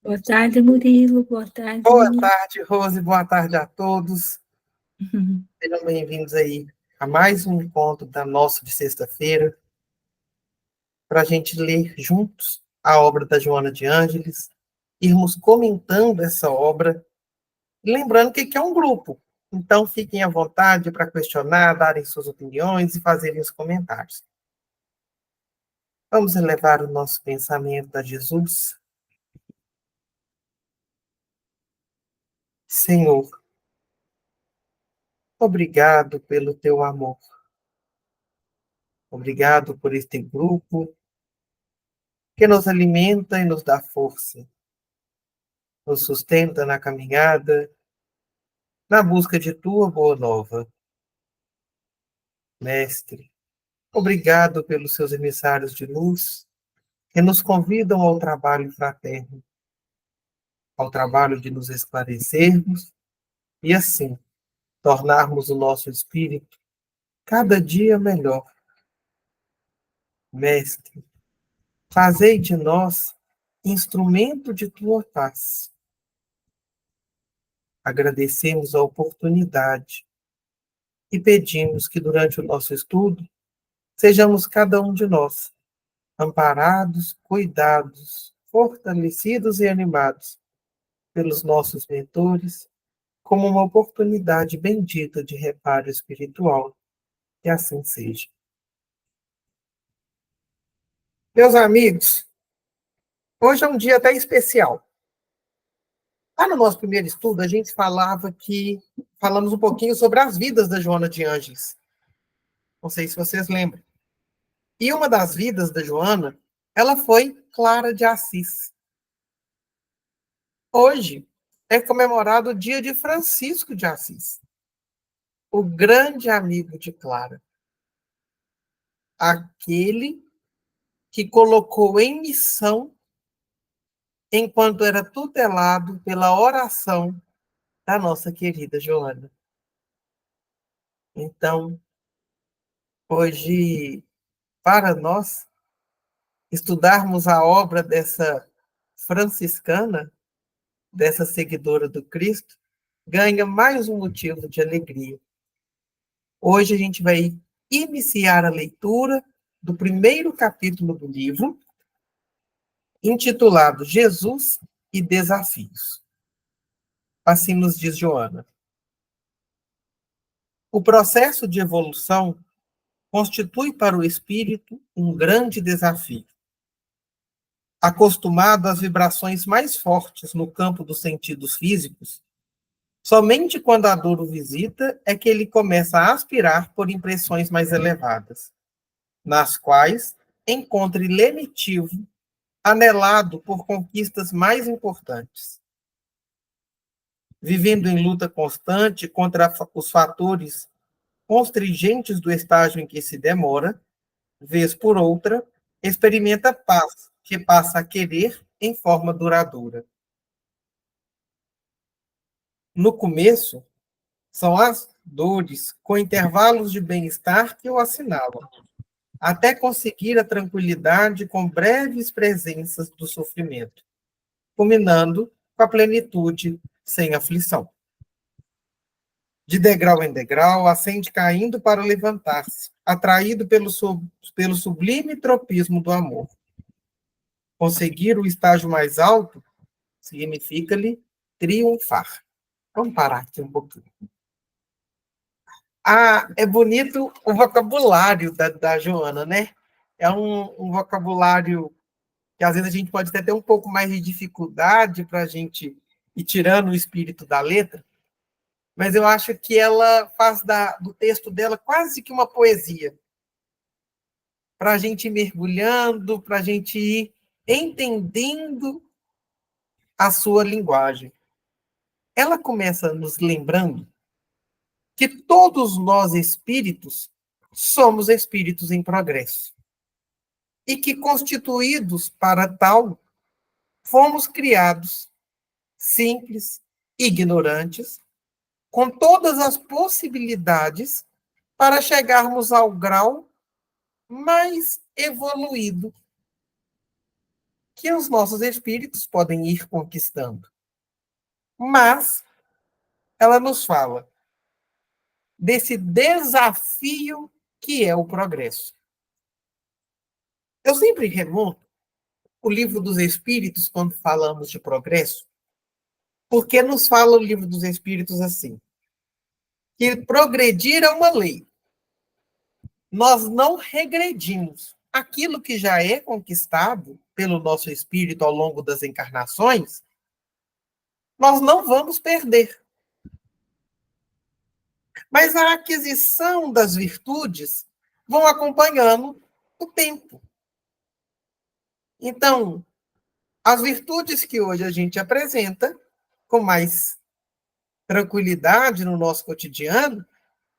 Boa tarde, Murilo. Boa tarde. Boa tarde, Rose. Boa tarde a todos. Sejam bem-vindos aí a mais um encontro da nossa de sexta-feira, para a gente ler juntos a obra da Joana de Ângeles, irmos comentando essa obra, lembrando que aqui é um grupo, então fiquem à vontade para questionar, darem suas opiniões e fazerem os comentários. Vamos elevar o nosso pensamento a Jesus. Senhor, obrigado pelo teu amor. Obrigado por este grupo que nos alimenta e nos dá força, nos sustenta na caminhada, na busca de tua boa nova. Mestre, obrigado pelos seus emissários de luz que nos convidam ao trabalho fraterno, ao trabalho de nos esclarecermos e, assim, tornarmos o nosso espírito cada dia melhor. Mestre, fazei de nós instrumento de tua paz. Agradecemos a oportunidade e pedimos que, durante o nosso estudo, sejamos cada um de nós amparados, cuidados, fortalecidos e animados pelos nossos mentores, como uma oportunidade bendita de reparo espiritual. Que assim seja. Meus amigos, hoje é um dia até especial. Lá no nosso primeiro estudo, a gente falamos um pouquinho sobre as vidas da Joana de Ângeles. Não sei se vocês lembram. E uma das vidas da Joana, ela foi Clara de Assis. Hoje é comemorado o dia de Francisco de Assis, o grande amigo de Clara. Aquele que colocou em missão enquanto era tutelado pela oração da nossa querida Joana. Então, hoje, para nós, estudarmos a obra dessa franciscana, dessa seguidora do Cristo, ganha mais um motivo de alegria. Hoje a gente vai iniciar a leitura do primeiro capítulo do livro, intitulado Jesus e Desafios. Assim nos diz Joana. O processo de evolução constitui para o espírito um grande desafio. Acostumado às vibrações mais fortes no campo dos sentidos físicos, somente quando a dor o visita é que ele começa a aspirar por impressões mais elevadas, nas quais encontra lenitivo, anelado por conquistas mais importantes. Vivendo em luta constante contra os fatores constringentes do estágio em que se demora, vez por outra, experimenta paz, que passa a querer em forma duradoura. No começo, são as dores com intervalos de bem-estar que o assinalam, até conseguir a tranquilidade com breves presenças do sofrimento, culminando com a plenitude sem aflição. De degrau em degrau, ascende caindo para levantar-se, atraído pelo sublime tropismo do amor. Conseguir o estágio mais alto significa-lhe triunfar. Vamos parar aqui um pouquinho. É bonito o vocabulário da Joana, né? É um vocabulário que às vezes a gente pode até ter um pouco mais de dificuldade para a gente ir tirando o espírito da letra, mas eu acho que ela faz do texto dela quase que uma poesia, para a gente ir mergulhando, para a gente ir entendendo a sua linguagem. Ela começa nos lembrando que todos nós espíritos somos espíritos em progresso e que, constituídos para tal, fomos criados simples, ignorantes, com todas as possibilidades para chegarmos ao grau mais evoluído que os nossos espíritos podem ir conquistando. Mas ela nos fala desse desafio que é o progresso. Eu sempre remonto o Livro dos Espíritos quando falamos de progresso, porque nos fala o Livro dos Espíritos assim, que progredir é uma lei. Nós não regredimos. Aquilo que já é conquistado pelo nosso espírito ao longo das encarnações, nós não vamos perder. Mas a aquisição das virtudes vão acompanhando o tempo. Então, as virtudes que hoje a gente apresenta com mais tranquilidade no nosso cotidiano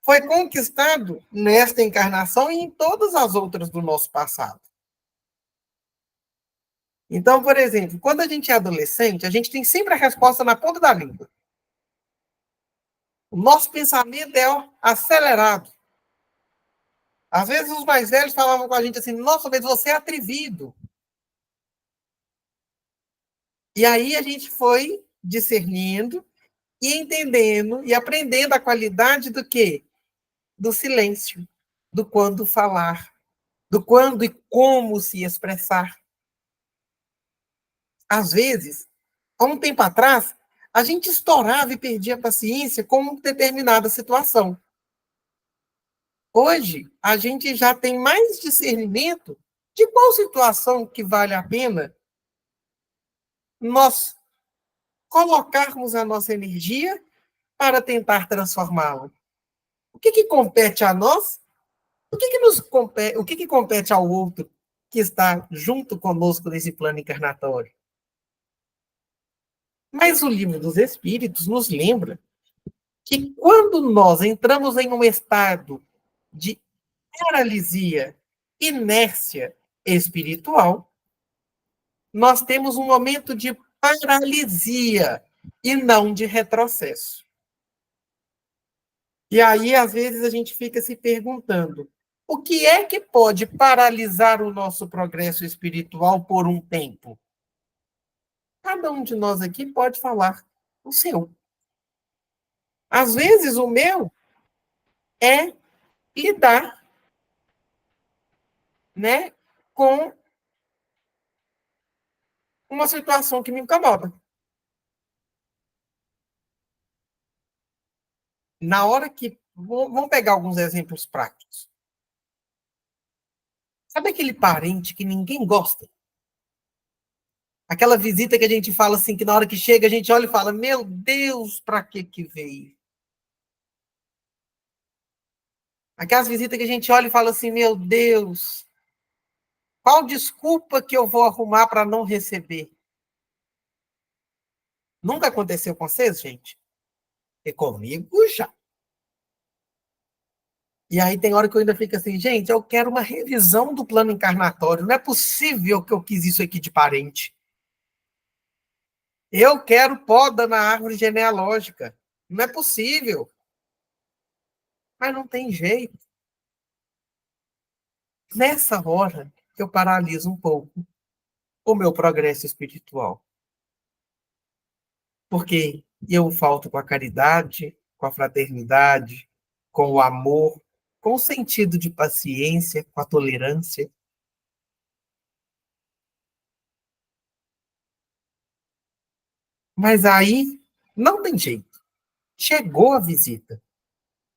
foi conquistado nesta encarnação e em todas as outras do nosso passado. Então, por exemplo, quando a gente é adolescente, a gente tem sempre a resposta na ponta da língua. O nosso pensamento é acelerado. Às vezes os mais velhos falavam com a gente assim, nossa, mas você é atrevido. E aí a gente foi discernindo e entendendo e aprendendo a qualidade do quê? Do silêncio, do quando falar, do quando e como se expressar. Às vezes, há um tempo atrás, a gente estourava e perdia a paciência com uma determinada situação. Hoje, a gente já tem mais discernimento de qual situação que vale a pena nós colocarmos a nossa energia para tentar transformá-la. O que compete a nós? O que compete ao outro que está junto conosco nesse plano encarnatório? Mas o Livro dos Espíritos nos lembra que quando nós entramos em um estado de paralisia, inércia espiritual, nós temos um momento de paralisia e não de retrocesso. E aí, às vezes, a gente fica se perguntando: o que é que pode paralisar o nosso progresso espiritual por um tempo? Cada um de nós aqui pode falar o seu. Às vezes, o meu é lidar, né, com uma situação que me incomoda. Na hora que. Vamos pegar alguns exemplos práticos. Sabe aquele parente que ninguém gosta? Aquela visita que a gente fala assim, que na hora que chega a gente olha e fala: meu Deus, para que veio? Aquelas visitas que a gente olha e fala assim: meu Deus, qual desculpa que eu vou arrumar para não receber? Nunca aconteceu com vocês, gente? E comigo já. E aí tem hora que eu ainda fico assim, gente, eu quero uma revisão do plano encarnatório. Não é possível que eu quis isso aqui de parente. Eu quero poda na árvore genealógica. Não é possível. Mas não tem jeito. Nessa hora, eu paraliso um pouco o meu progresso espiritual. Porque eu falto com a caridade, com a fraternidade, com o amor, com o sentido de paciência, com a tolerância. Mas aí não tem jeito. Chegou a visita.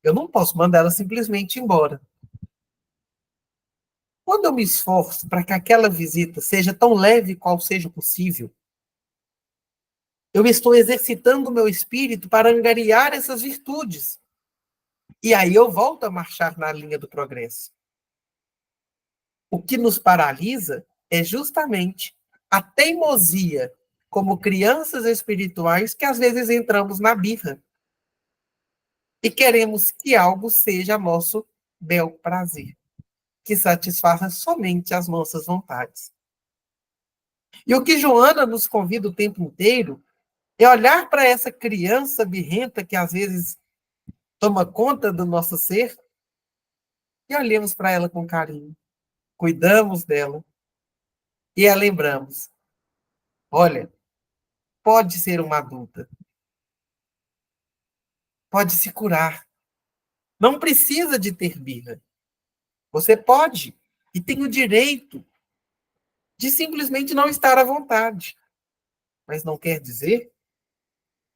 Eu não posso mandar ela simplesmente embora. Quando eu me esforço para que aquela visita seja tão leve qual seja possível, eu estou exercitando o meu espírito para angariar essas virtudes. E aí eu volto a marchar na linha do progresso. O que nos paralisa é justamente a teimosia, como crianças espirituais, que às vezes entramos na birra e queremos que algo seja nosso bel prazer, que satisfaça somente as nossas vontades. E o que Joana nos convida o tempo inteiro é olhar para essa criança birrenta que às vezes toma conta do nosso ser e olhemos para ela com carinho, cuidamos dela e a lembramos. Olha, pode ser uma adulta, pode se curar. Não precisa de ter birra. Você pode e tem o direito de simplesmente não estar à vontade. Mas não quer dizer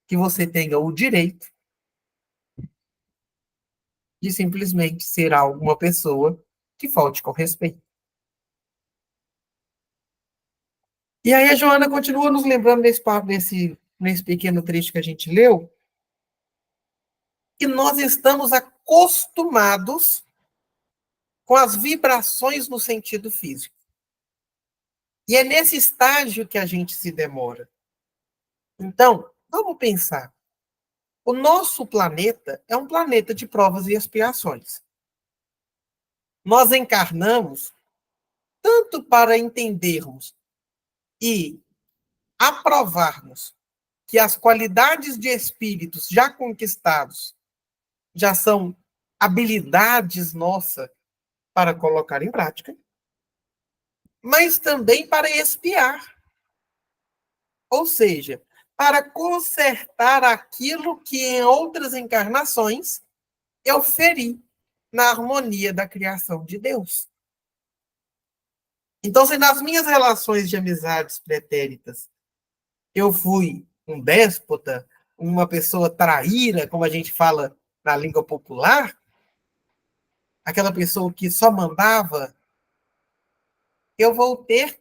que você tenha o direito de simplesmente ser alguma pessoa que falte com respeito. E aí a Joana continua nos lembrando nesse pequeno trecho que a gente leu, que nós estamos acostumados com as vibrações no sentido físico. E é nesse estágio que a gente se demora. Então, vamos pensar. O nosso planeta é um planeta de provas e expiações. Nós encarnamos tanto para entendermos e aprovarmos que as qualidades de espíritos já conquistados já são habilidades nossas para colocar em prática, mas também para expiar. Ou seja, para consertar aquilo que em outras encarnações eu feri na harmonia da criação de Deus. Então, se nas minhas relações de amizades pretéritas eu fui um déspota, uma pessoa traíra, como a gente fala na língua popular, aquela pessoa que só mandava, eu vou ter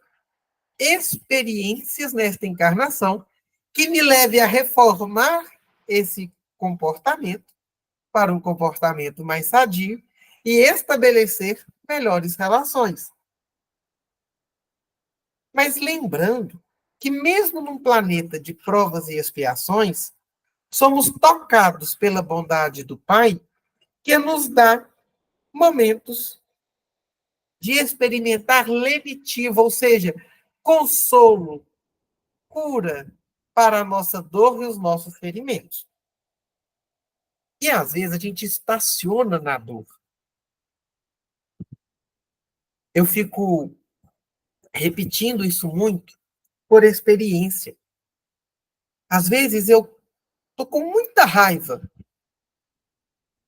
experiências nesta encarnação que me leve a reformar esse comportamento para um comportamento mais sadio e estabelecer melhores relações. Mas lembrando que mesmo num planeta de provas e expiações, somos tocados pela bondade do Pai, que nos dá momentos de experimentar lenitivo, ou seja, consolo, cura para a nossa dor e os nossos ferimentos. E às vezes a gente estaciona na dor. Eu fico repetindo isso muito por experiência. Às vezes eu tô com muita raiva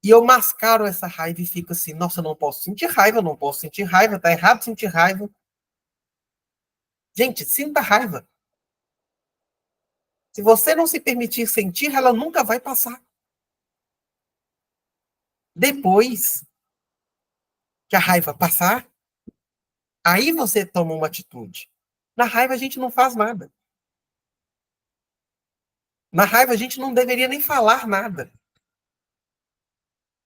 e eu mascaro essa raiva e fico assim, nossa, eu não posso sentir raiva, não posso sentir raiva, tá errado sentir raiva. Gente, sinta raiva. Se você não se permitir sentir, ela nunca vai passar. Depois que a raiva passar, aí você toma uma atitude. Na raiva a gente não faz nada. Na raiva a gente não deveria nem falar nada.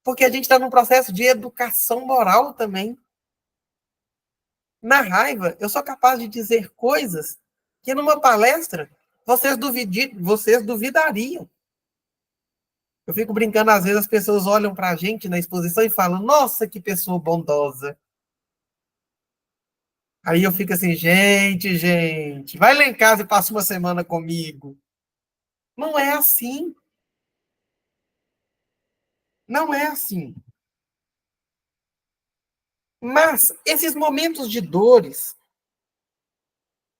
Porque a gente está num processo de educação moral também. Na raiva, eu sou capaz de dizer coisas que numa palestra vocês duvidariam. Eu fico brincando, às vezes as pessoas olham para a gente na exposição e falam, nossa, que pessoa bondosa. Aí eu fico assim, gente, vai lá em casa e passa uma semana comigo. Não é assim. Não é assim. Mas esses momentos de dores,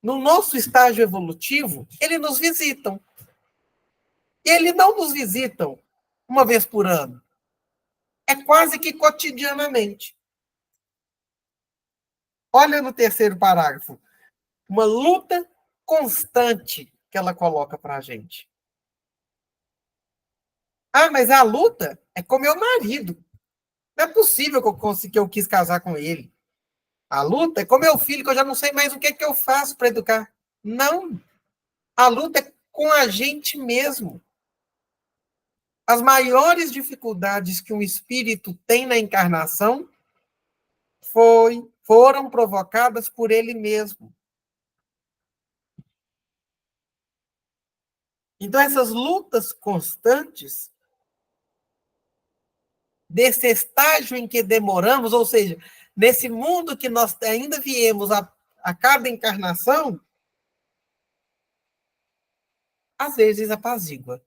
no nosso estágio evolutivo, eles nos visitam. E eles não nos visitam uma vez por ano. É quase que cotidianamente. Olha no terceiro parágrafo. Uma luta constante que ela coloca para a gente. Ah, mas a luta é com meu marido. Não é possível que eu quis casar com ele. A luta é com meu filho, que eu já não sei mais o que eu faço para educar. Não. A luta é com a gente mesmo. As maiores dificuldades que um espírito tem na encarnação foram provocadas por ele mesmo. Então, essas lutas constantes, desse estágio em que demoramos, ou seja, nesse mundo que nós ainda viemos a cada encarnação, às vezes apazigua.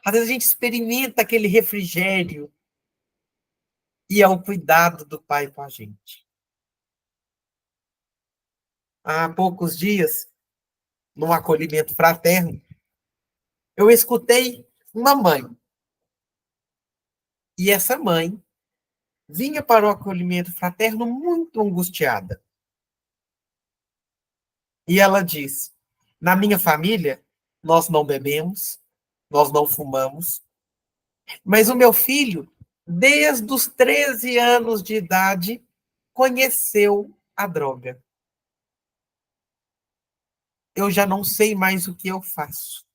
Às vezes a gente experimenta aquele refrigério e é o cuidado do Pai com a gente. há poucos dias, num acolhimento fraterno, eu escutei uma mãe. E essa mãe vinha para o acolhimento fraterno muito angustiada. E ela disse: na minha família, nós não bebemos, nós não fumamos, mas o meu filho, desde os 13 anos de idade, conheceu a droga. Eu já não sei mais o que eu faço.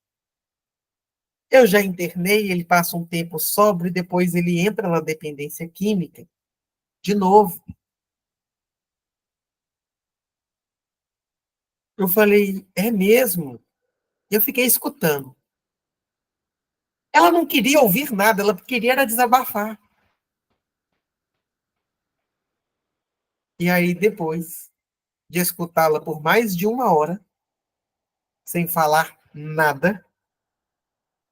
Eu já internei, ele passa um tempo sóbrio e depois ele entra na dependência química de novo. Eu falei, é mesmo? Eu fiquei escutando. Ela não queria ouvir nada, ela queria era desabafar. E aí, depois de escutá-la por mais de 1 hora, sem falar nada,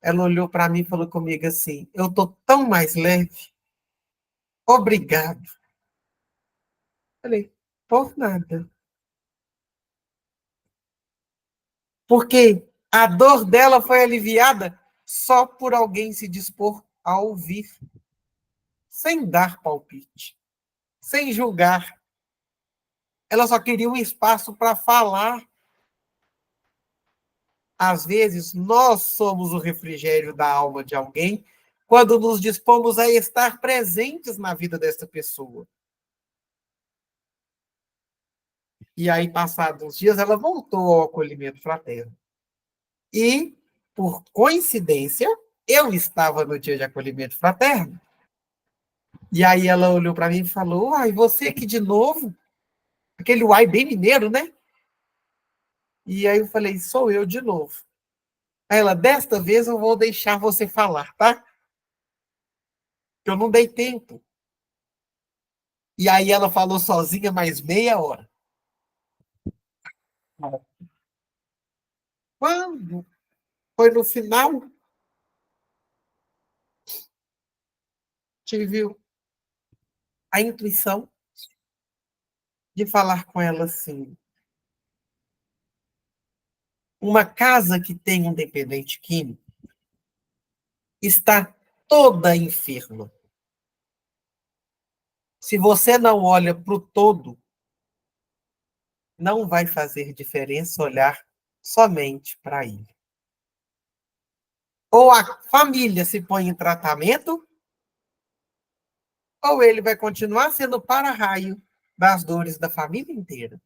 ela olhou para mim e falou comigo assim: eu estou tão mais leve, obrigado. Falei, por nada. Porque a dor dela foi aliviada só por alguém se dispor a ouvir, sem dar palpite, sem julgar. Ela só queria um espaço para falar. Às vezes, nós somos o refrigério da alma de alguém quando nos dispomos a estar presentes na vida dessa pessoa. E aí, passados uns dias, ela voltou ao acolhimento fraterno. E, por coincidência, eu estava no dia de acolhimento fraterno. E aí ela olhou para mim e falou, uai, você aqui de novo? Aquele uai bem mineiro, né? E aí eu falei, sou eu de novo. Aí ela, desta vez eu vou deixar você falar, tá? Eu não dei tempo. E aí ela falou sozinha mais meia hora. Quando foi no final, tive a intuição de falar com ela assim, uma casa que tem um dependente químico está toda enferma. Se você não olha para o todo, não vai fazer diferença olhar somente para ele. Ou a família se põe em tratamento, ou ele vai continuar sendo para-raio das dores da família inteira.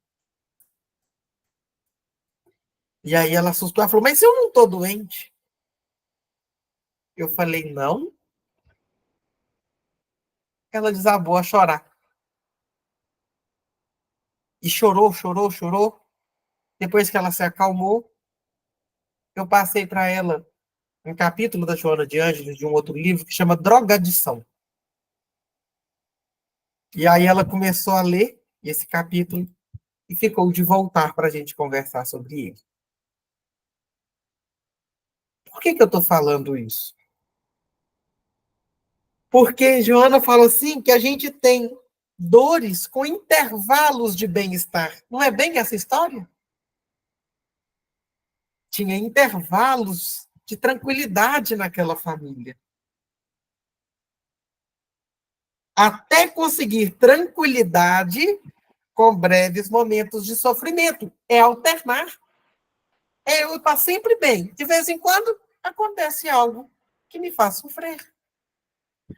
E aí ela assustou, ela falou, mas eu não estou doente. Eu falei, não. Ela desabou a chorar. E chorou, chorou, chorou. Depois que ela se acalmou, eu passei para ela um capítulo da Joana de Ângeles, de um outro livro, que chama Drogadição. E aí ela começou a ler esse capítulo e ficou de voltar para a gente conversar sobre ele. Por que eu estou falando isso? Porque Joana fala assim que a gente tem dores com intervalos de bem-estar. Não é bem essa história? Tinha intervalos de tranquilidade naquela família. Até conseguir tranquilidade com breves momentos de sofrimento. É alternar. É eu estar sempre bem. De vez em quando acontece algo que me faz sofrer.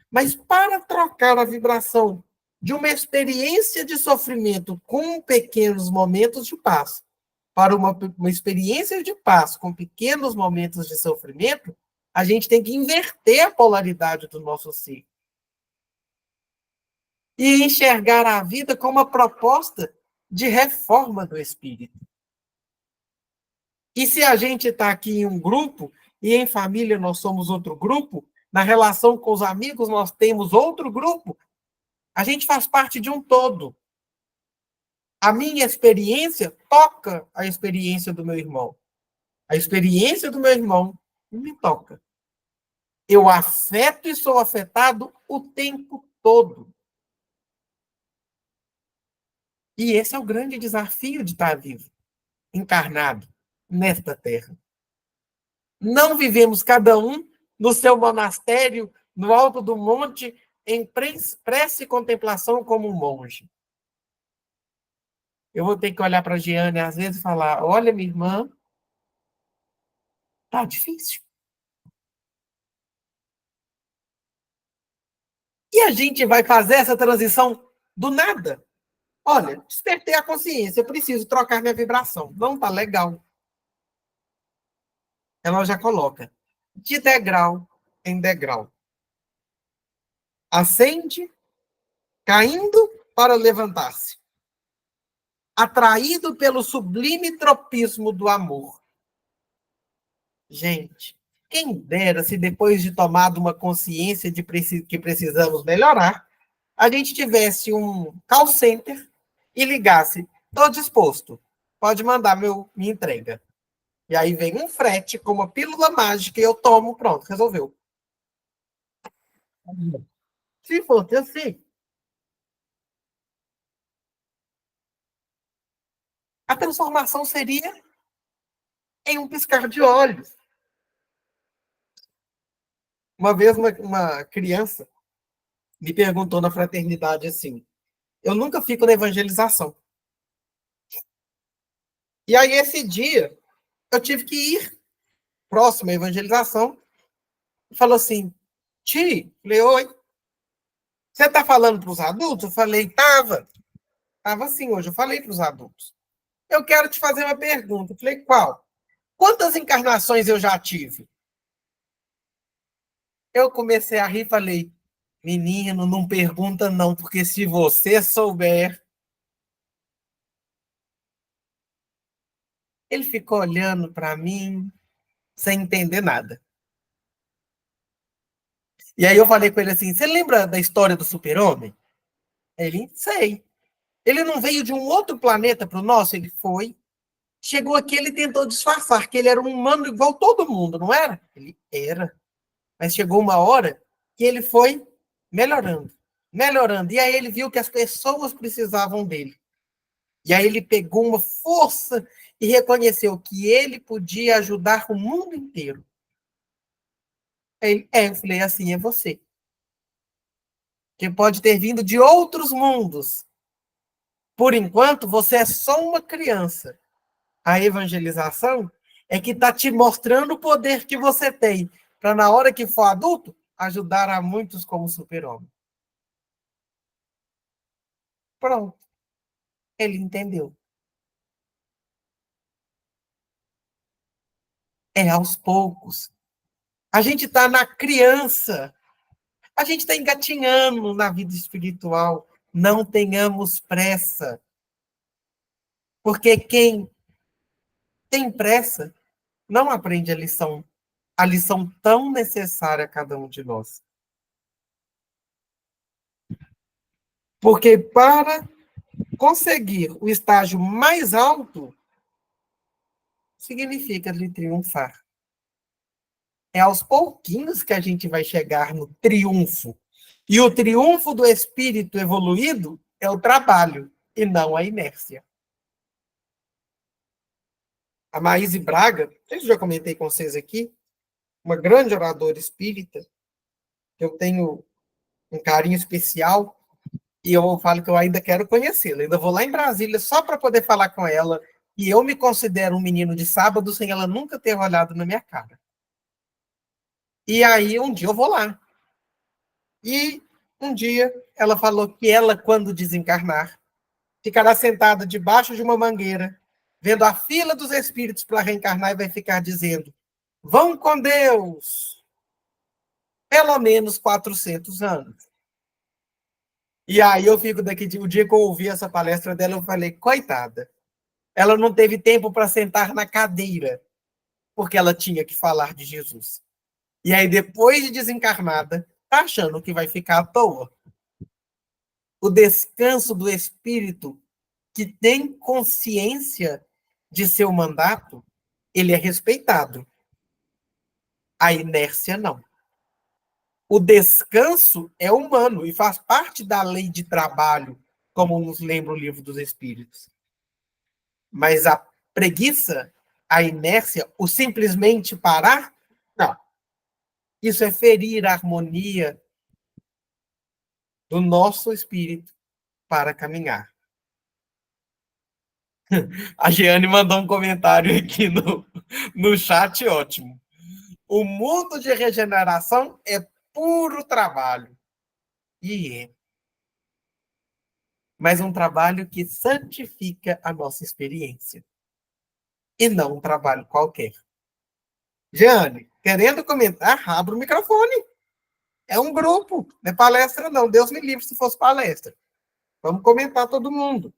Mas para trocar a vibração de uma experiência de sofrimento com pequenos momentos de paz para uma experiência de paz com pequenos momentos de sofrimento, a gente tem que inverter a polaridade do nosso ser. E enxergar a vida como uma proposta de reforma do espírito. E se a gente está aqui em um grupo, e em família nós somos outro grupo, na relação com os amigos nós temos outro grupo, a gente faz parte de um todo. A minha experiência toca a experiência do meu irmão. A experiência do meu irmão me toca. Eu afeto e sou afetado o tempo todo. E esse é o grande desafio de estar vivo, encarnado, nesta terra. Não vivemos cada um no seu monastério, no alto do monte, em prece e contemplação como um monge. Eu vou ter que olhar para a Giane às vezes e falar: olha, minha irmã, tá difícil. E a gente vai fazer essa transição do nada. Olha, despertei a consciência, eu preciso trocar minha vibração. Não tá legal. Ela já coloca de degrau em degrau. Ascende, caindo para levantar-se. Atraído pelo sublime tropismo do amor. Gente, quem dera se depois de tomado uma consciência de que precisamos melhorar, a gente tivesse um call center e ligasse: estou disposto, pode mandar minha entrega. E aí vem um frete com uma pílula mágica e eu tomo, pronto, resolveu. Se fosse assim, a transformação seria em um piscar de olhos. Uma vez uma criança me perguntou na fraternidade assim: eu nunca fico na evangelização. E aí esse dia eu tive que ir próximo à evangelização e falou assim: Ti, falei, oi, você está falando para os adultos? Eu falei, tava assim hoje, eu falei para os adultos. Eu quero te fazer uma pergunta. Eu falei, qual? Quantas encarnações eu já tive? Eu comecei a rir e falei, menino, não pergunta não, porque se você souber... Ele ficou olhando para mim, sem entender nada. E aí eu falei com ele assim, você lembra da história do super-homem? Ele, sei. Ele não veio de um outro planeta para o nosso? Ele foi. Chegou aqui, ele tentou disfarçar que ele era um humano igual todo mundo, não era? Ele era. Mas chegou uma hora que ele foi melhorando, melhorando. E aí ele viu que as pessoas precisavam dele. E aí ele pegou uma força e reconheceu que ele podia ajudar o mundo inteiro. Eu falei, assim é você. Que pode ter vindo de outros mundos. Por enquanto, você é só uma criança. A evangelização é que está te mostrando o poder que você tem, para na hora que for adulto, ajudar a muitos como super-homem. Pronto. Ele entendeu. É aos poucos. A gente está na criança. A gente está engatinhando na vida espiritual. Não tenhamos pressa. Porque quem tem pressa não aprende a lição tão necessária a cada um de nós. Porque para conseguir o estágio mais alto, significa lhe triunfar. É aos pouquinhos que a gente vai chegar no triunfo. E o triunfo do espírito evoluído é o trabalho, e não a inércia. A Maíse Braga, não sei se eu já comentei com vocês aqui, uma grande oradora espírita, que eu tenho um carinho especial, e eu falo que eu ainda quero conhecê-la. Ainda vou lá em Brasília só para poder falar com ela, e eu me considero um menino de sábado sem ela nunca ter olhado na minha cara. E aí, um dia eu vou lá. E um dia ela falou que ela, quando desencarnar, ficará sentada debaixo de uma mangueira, vendo a fila dos espíritos para reencarnar e vai ficar dizendo: vão com Deus! Pelo menos 400 anos. E aí eu fico o dia que eu ouvi essa palestra dela, eu falei, coitada, ela não teve tempo para sentar na cadeira, porque ela tinha que falar de Jesus. E aí, depois de desencarnada, tá achando que vai ficar à toa. O descanso do espírito que tem consciência de seu mandato, ele é respeitado. A inércia não. O descanso é humano e faz parte da lei de trabalho como nos lembra o Livro dos Espíritos. Mas a preguiça, a inércia, o simplesmente parar, não. Isso é ferir a harmonia do nosso espírito para caminhar. A Giane mandou um comentário aqui no chat, ótimo. O mundo de regeneração é puro trabalho. E é. Mas um trabalho que santifica a nossa experiência. E não um trabalho qualquer. Giane, querendo comentar, abra o microfone. É um grupo, não é palestra não. Deus me livre se fosse palestra. Vamos comentar todo mundo.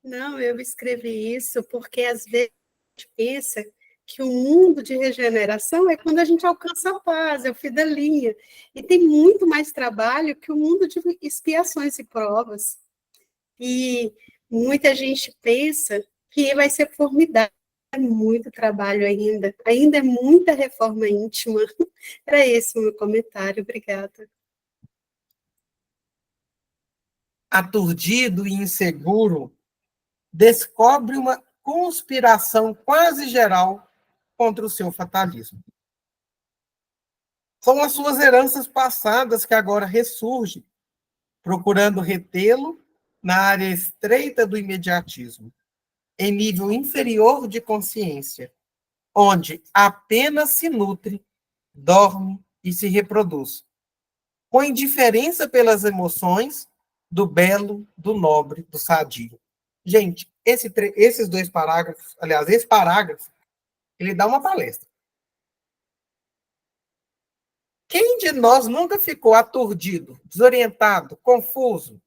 Não, eu escrevi isso porque às vezes a gente pensa que o mundo de regeneração é quando a gente alcança a paz, é o fim da linha. E tem muito mais trabalho que o mundo de expiações e provas. E muita gente pensa que vai ser formidável. É muito trabalho ainda é muita reforma íntima. Era esse o meu comentário, obrigada. Aturdido e inseguro, descobre uma conspiração quase geral contra o seu fatalismo. São as suas heranças passadas que agora ressurgem, procurando retê-lo na área estreita do imediatismo, em nível inferior de consciência, onde apenas se nutre, dorme e se reproduz, com indiferença pelas emoções do belo, do nobre, do sadio. Gente, esses dois parágrafos, aliás, esse parágrafo, ele dá uma palestra. Quem de nós nunca ficou aturdido, desorientado, confuso,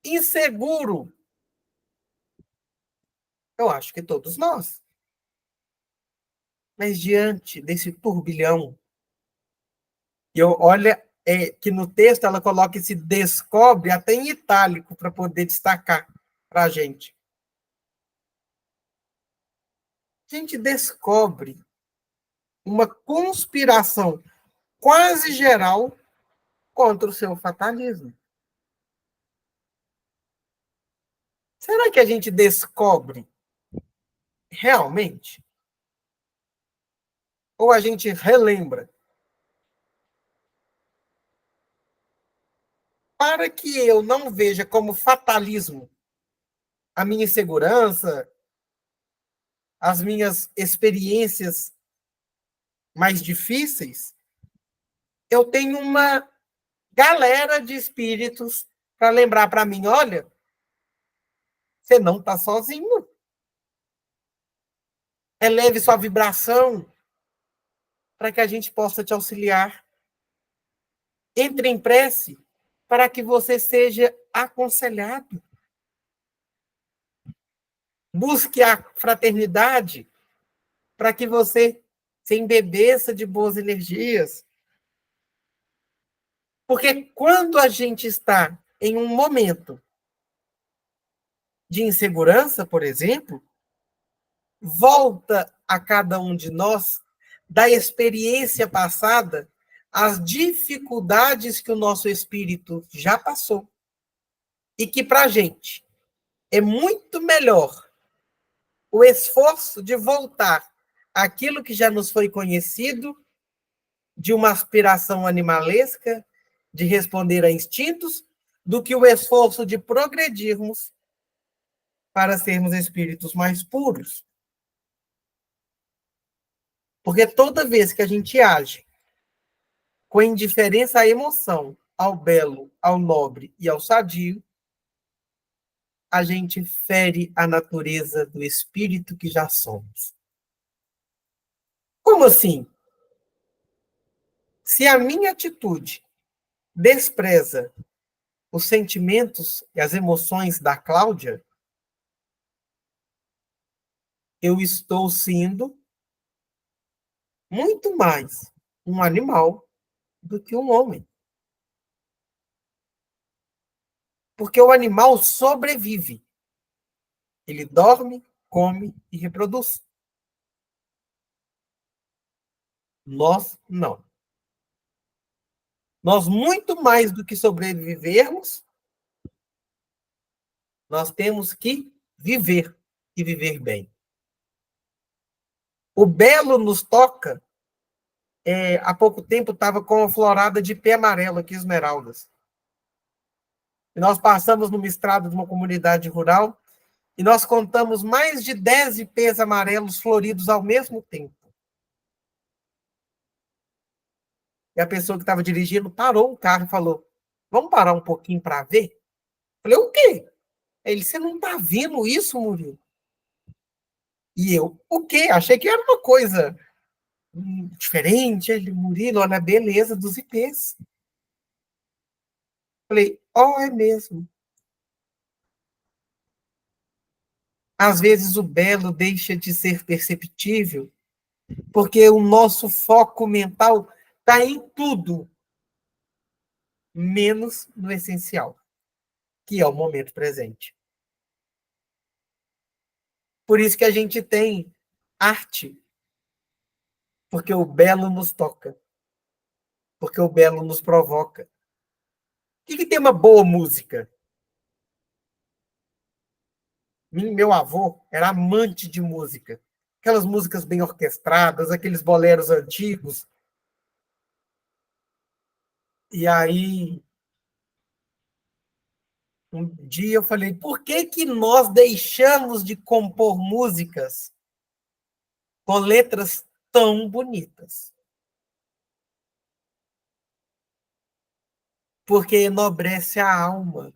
inseguro? Eu acho que todos nós. Mas diante desse turbilhão, olha que no texto ela coloca esse descobre até em itálico para poder destacar para a gente. A gente descobre uma conspiração quase geral contra o seu fatalismo. Será que a gente descobre realmente? Ou a gente relembra? Para que eu não veja como fatalismo a minha insegurança, as minhas experiências mais difíceis, eu tenho uma galera de espíritos para lembrar para mim, olha, você não está sozinho. Eleve sua vibração para que a gente possa te auxiliar. Entre em prece para que você seja aconselhado. Busque a fraternidade para que você se embebeça de boas energias. Porque quando a gente está em um momento de insegurança, por exemplo, volta a cada um de nós da experiência passada as dificuldades que o nosso espírito já passou. E que para a gente é muito melhor o esforço de voltar àquilo que já nos foi conhecido, de uma aspiração animalesca, de responder a instintos, do que o esforço de progredirmos para sermos espíritos mais puros. Porque toda vez que a gente age com indiferença à emoção, ao belo, ao nobre e ao sadio, a gente fere a natureza do espírito que já somos. Como assim? Se a minha atitude despreza os sentimentos e as emoções da Cláudia, eu estou sendo muito mais um animal do que um homem. Porque o animal sobrevive. Ele dorme, come e reproduz. Nós, não. Nós, muito mais do que sobrevivermos, nós temos que viver e viver bem. O belo nos toca. Há pouco tempo estava com uma florada de pé amarelo aqui, esmeraldas. E nós passamos numa estrada de uma comunidade rural e nós contamos mais de 10 ipês amarelos floridos ao mesmo tempo. E a pessoa que estava dirigindo parou o carro e falou: vamos parar um pouquinho para ver? Eu falei: o quê? Ele: você não está vendo isso, Murilo? E eu: o quê? Achei que era uma coisa diferente. Ele: Murilo, olha a beleza dos ipês. Eu falei: oh, é mesmo. Às vezes o belo deixa de ser perceptível porque o nosso foco mental está em tudo, menos no essencial, que é o momento presente. Por isso que a gente tem arte, porque o belo nos toca, porque o belo nos provoca. O que tem uma boa música? Meu avô era amante de música. Aquelas músicas bem orquestradas, aqueles boleros antigos. E aí, um dia eu falei: por que que nós deixamos de compor músicas com letras tão bonitas? Porque enobrece a alma.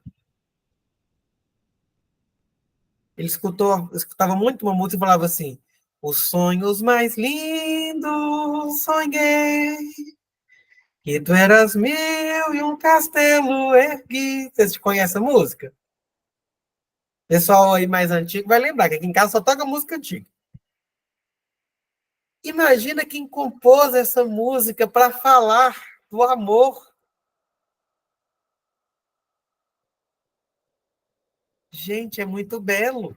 Ele escutava muito uma música e falava assim: os sonhos mais lindos sonhei, que tu eras meu e um castelo ergui. Vocês conhecem a música? Pessoal aí mais antigo vai lembrar que aqui em casa só toca música antiga. Imagina quem compôs essa música para falar do amor. Gente, é muito belo.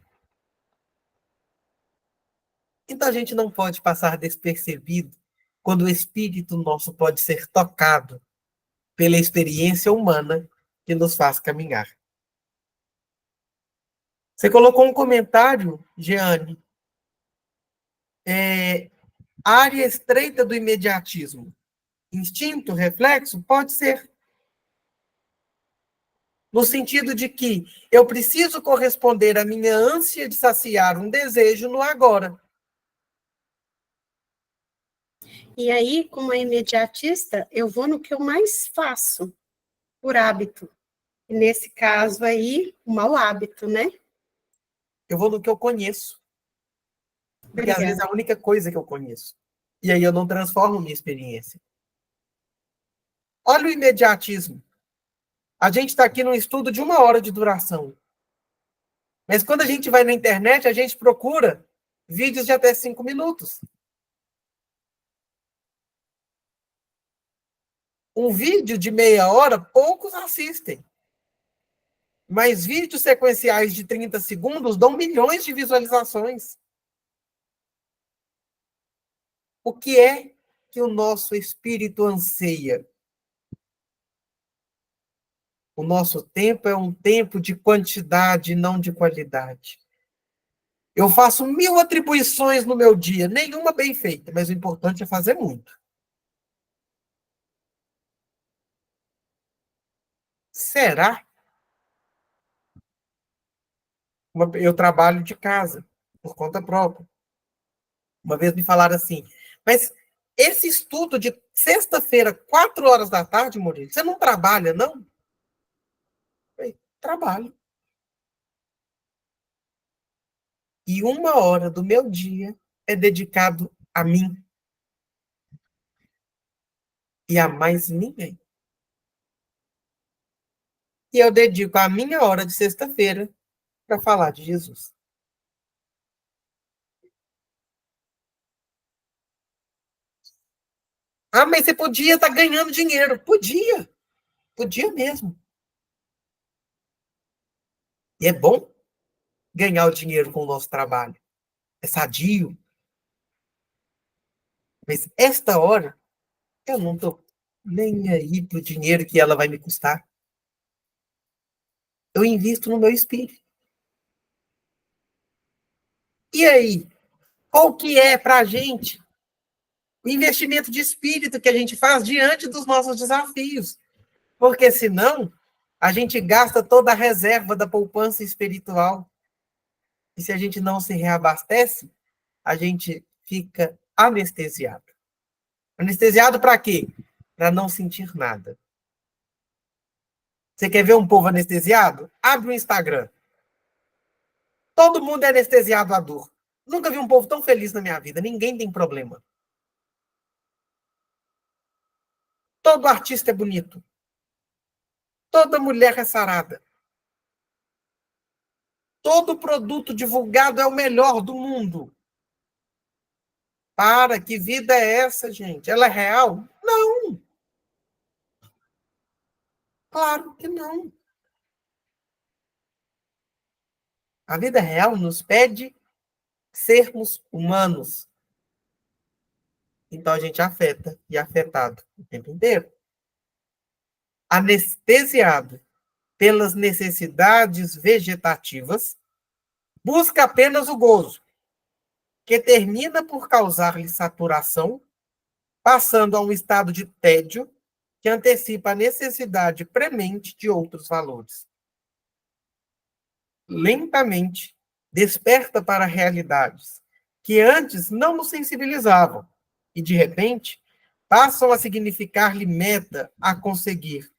Então a gente não pode passar despercebido quando o espírito nosso pode ser tocado pela experiência humana que nos faz caminhar. Você colocou um comentário, Jeane, área estreita do imediatismo. Instinto, reflexo? Pode ser. No sentido de que eu preciso corresponder à minha ânsia de saciar um desejo no agora. E aí, como é imediatista, eu vou no que eu mais faço, por hábito. E nesse caso aí, o mau hábito, né? Eu vou no que eu conheço. Porque às vezes é Obrigada. a única coisa que eu conheço. E aí eu não transformo minha experiência. Olha o imediatismo. A gente está aqui num estudo de 1 hora de duração. Mas quando a gente vai na internet, a gente procura vídeos de até 5 minutos. Um vídeo de meia hora, poucos assistem. Mas vídeos sequenciais de 30 segundos dão milhões de visualizações. O que é que o nosso espírito anseia? O nosso tempo é um tempo de quantidade, não de qualidade. Eu faço 1000 atribuições no meu dia, nenhuma bem feita, mas o importante é fazer muito. Será? Eu trabalho de casa, por conta própria. Uma vez me falaram assim, mas esse estudo de sexta-feira, 4 horas da tarde, Murilo, você não trabalha, não? Eu falei: trabalho. E 1 hora do meu dia é dedicado a mim e a mais ninguém. E eu dedico a minha hora de sexta-feira para falar de Jesus. Ah, mas você podia estar ganhando dinheiro. Podia mesmo. E é bom ganhar o dinheiro com o nosso trabalho. É sadio. Mas esta hora, eu não estou nem aí para o dinheiro que ela vai me custar. Eu invisto no meu espírito. E aí? Qual que é para a gente o investimento de espírito que a gente faz diante dos nossos desafios? Porque senão a gente gasta toda a reserva da poupança espiritual. E se a gente não se reabastece, a gente fica anestesiado. Anestesiado para quê? Para não sentir nada. Você quer ver um povo anestesiado? Abre o Instagram. Todo mundo é anestesiado à dor. Nunca vi um povo tão feliz na minha vida. Ninguém tem problema. Todo artista é bonito. Toda mulher é sarada. Todo produto divulgado é o melhor do mundo. Para, que vida é essa, gente? Ela é real? Não. Claro que não. A vida real nos pede sermos humanos. Então a gente afeta e é afetado o tempo inteiro. Anestesiado pelas necessidades vegetativas, busca apenas o gozo, que termina por causar-lhe saturação, passando a um estado de tédio que antecipa a necessidade premente de outros valores. Lentamente, desperta para realidades que antes não nos sensibilizavam e, de repente, passam a significar-lhe meta a conseguir,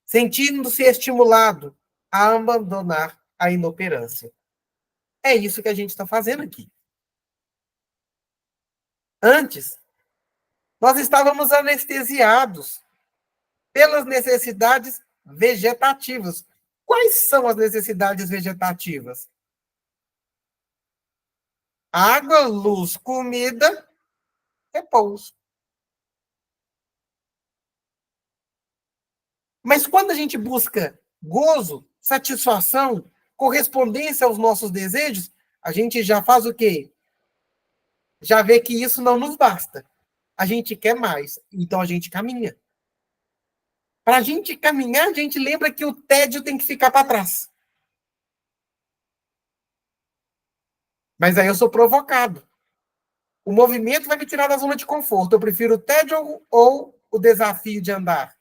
sentindo-se estimulado a abandonar a inoperância. É isso que a gente está fazendo aqui. Antes, nós estávamos anestesiados pelas necessidades vegetativas. Quais são as necessidades vegetativas? Água, luz, comida, repouso. Mas quando a gente busca gozo, satisfação, correspondência aos nossos desejos, a gente já faz o quê? Já vê que isso não nos basta. A gente quer mais, então a gente caminha. Para a gente caminhar, a gente lembra que o tédio tem que ficar para trás. Mas aí eu sou provocado. O movimento vai me tirar da zona de conforto. Eu prefiro o tédio ou o desafio de andar?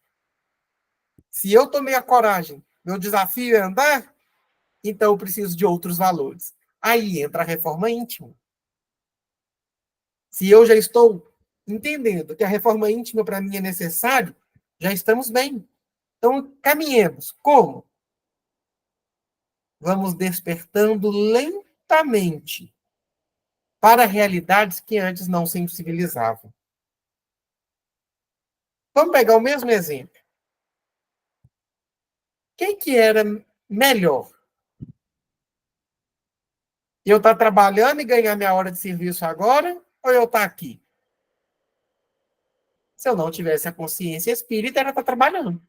Se eu tomei a coragem, meu desafio é andar, então eu preciso de outros valores. Aí entra a reforma íntima. Se eu já estou entendendo que a reforma íntima para mim é necessário, já estamos bem. Então, caminhemos. Como? Vamos despertando lentamente para realidades que antes não sensibilizavam. Vamos pegar o mesmo exemplo. Quem que era melhor? Eu estar trabalhando e ganhar minha hora de serviço agora, ou eu estar aqui? Se eu não tivesse a consciência espírita, era estar trabalhando.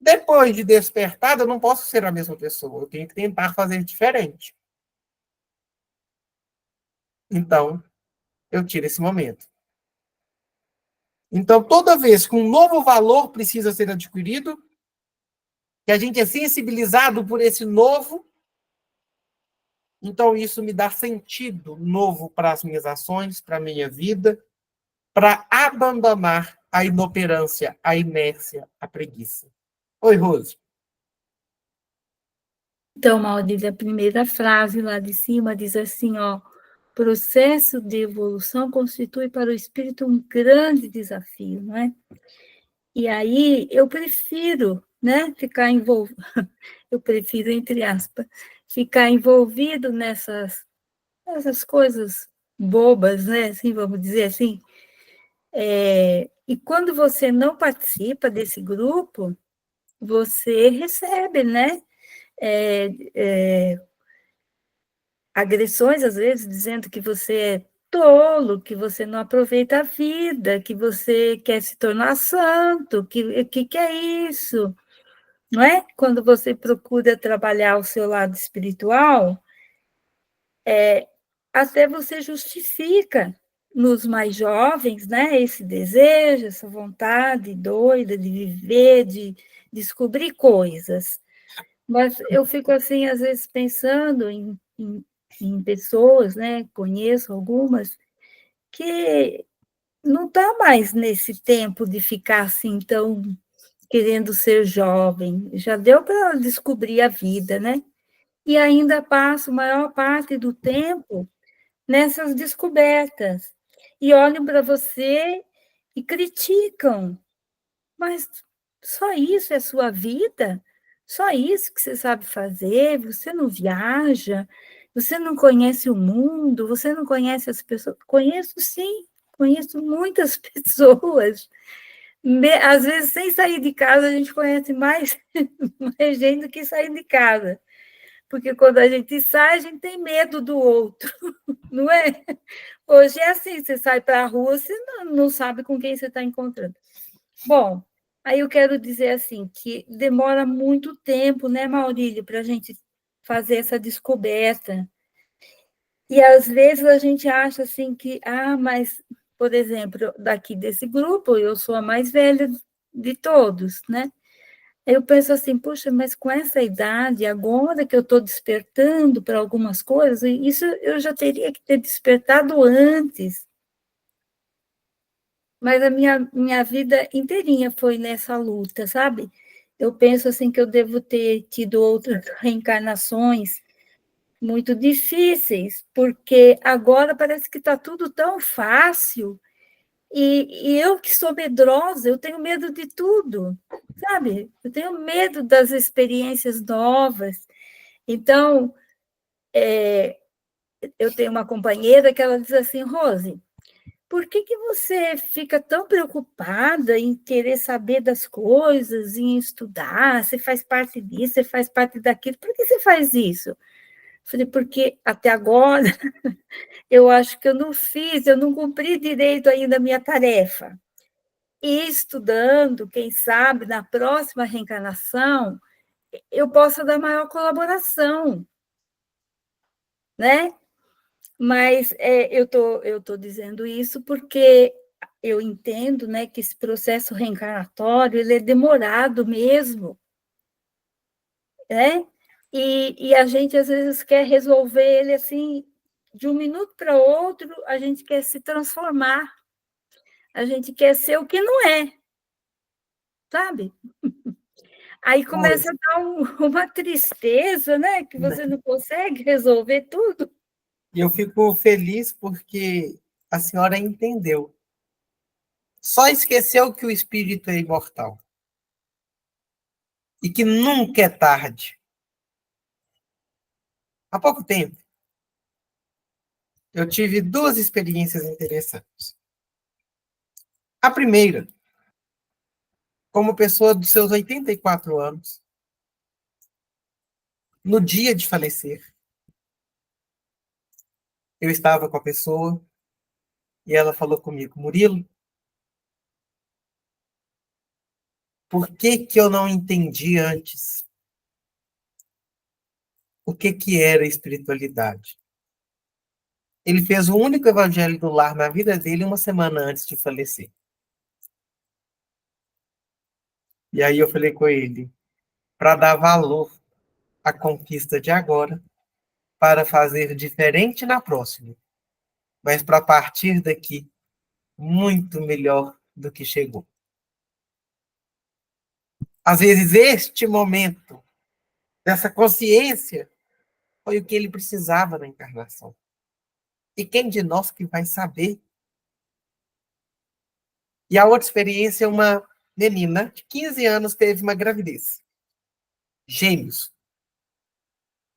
Depois de despertada, eu não posso ser a mesma pessoa. Eu tenho que tentar fazer diferente. Então, eu tiro esse momento. Então, toda vez que um novo valor precisa ser adquirido, que a gente é sensibilizado por esse novo, então isso me dá sentido novo para as minhas ações, para a minha vida, para abandonar a inoperância, a inércia, a preguiça. Oi, Rose. Então, Maurício, a primeira frase lá de cima diz assim, ó, processo de evolução constitui para o espírito um grande desafio, não é? E aí eu prefiro, né, ficar envolvido, eu prefiro, entre aspas, ficar envolvido nessas coisas bobas, né, assim, vamos dizer assim. E quando você não participa desse grupo, você recebe, né, agressões, às vezes, dizendo que você é tolo, que você não aproveita a vida, que você quer se tornar santo, que é isso? Não é? Quando você procura trabalhar o seu lado espiritual, até você justifica, nos mais jovens, né, esse desejo, essa vontade doida de viver, de descobrir coisas. Mas eu fico, assim, às vezes, pensando em pessoas, né, conheço algumas, que não está mais nesse tempo de ficar, assim, tão querendo ser jovem. Já deu para descobrir a vida, né? E ainda passa a maior parte do tempo nessas descobertas. E olham para você e criticam. Mas só isso é sua vida? Só isso que você sabe fazer? Você não viaja? Você não conhece o mundo? Você não conhece as pessoas? Conheço, sim, conheço muitas pessoas. Às vezes, sem sair de casa, a gente conhece mais, mais gente do que sair de casa. Porque quando a gente sai, a gente tem medo do outro, não é? Hoje é assim, você sai para a rua, você não sabe com quem você está encontrando. Bom, aí eu quero dizer assim, que demora muito tempo, né, Maurílio, para a gente fazer essa descoberta. E às vezes a gente acha assim que, mas, por exemplo, daqui desse grupo, eu sou a mais velha de todos, né? Eu penso assim, puxa, mas com essa idade, agora que eu estou despertando para algumas coisas, isso eu já teria que ter despertado antes. Mas a minha vida inteirinha foi nessa luta, sabe? Eu penso assim que eu devo ter tido outras reencarnações muito difíceis, porque agora parece que está tudo tão fácil, e eu que sou medrosa, eu tenho medo de tudo, sabe? Eu tenho medo das experiências novas. Então, eu tenho uma companheira que ela diz assim, Rose, por que você fica tão preocupada em querer saber das coisas, em estudar? Você faz parte disso, você faz parte daquilo. Por que você faz isso? Eu falei, porque até agora eu acho que eu não cumpri direito ainda a minha tarefa. E estudando, quem sabe, na próxima reencarnação, eu possa dar maior colaboração, né? Mas eu tô dizendo isso porque eu entendo, né, que esse processo reencarnatório ele é demorado mesmo, né? E a gente, às vezes, quer resolver ele assim, de um minuto para outro, a gente quer se transformar, a gente quer ser o que não é, sabe? Aí começa a dar uma tristeza, né? Que você não consegue resolver tudo. E eu fico feliz porque a senhora entendeu. Só esqueceu que o espírito é imortal e que nunca é tarde. Há pouco tempo, eu tive duas experiências interessantes. A primeira, como pessoa dos seus 84 anos, no dia de falecer, eu estava com a pessoa e ela falou comigo, Murilo, por que que eu não entendi antes o que que era espiritualidade? Ele fez o único evangelho do lar na vida dele uma semana antes de falecer. E aí eu falei com ele, para dar valor à conquista de agora, para fazer diferente na próxima, mas para partir daqui muito melhor do que chegou. Às vezes este momento, dessa consciência, foi o que ele precisava na encarnação. E quem de nós que vai saber? E a outra experiência, uma menina de 15 anos teve uma gravidez. Gêmeos.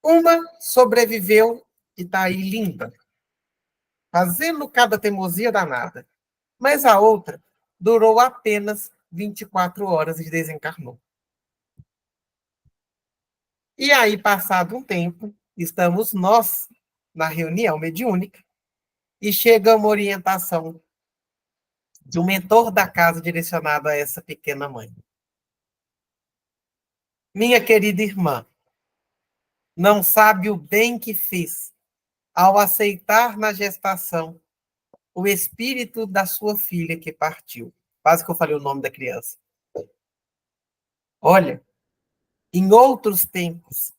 Uma sobreviveu e está aí linda, fazendo cada teimosia danada. Mas a outra durou apenas 24 horas e desencarnou. E aí, passado um tempo, estamos nós na reunião mediúnica e chega uma orientação de um mentor da casa direcionado a essa pequena mãe. Minha querida irmã, não sabe o bem que fez ao aceitar na gestação o espírito da sua filha que partiu. Quase que eu falei o nome da criança. Olha, em outros tempos,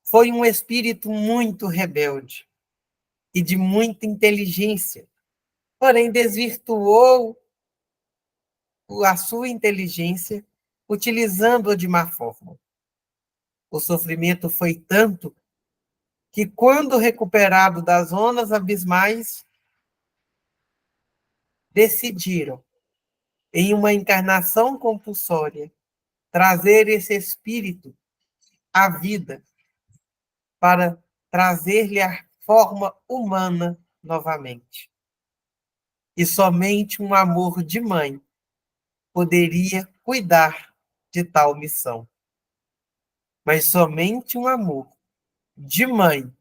foi um espírito muito rebelde e de muita inteligência, porém desvirtuou a sua inteligência utilizando-a de má forma. O sofrimento foi tanto que, quando recuperado das zonas abismais, decidiram, em uma encarnação compulsória, trazer esse espírito à vida para trazer-lhe a forma humana novamente. E somente um amor de mãe poderia cuidar de tal missão. Mas somente um amor de mãe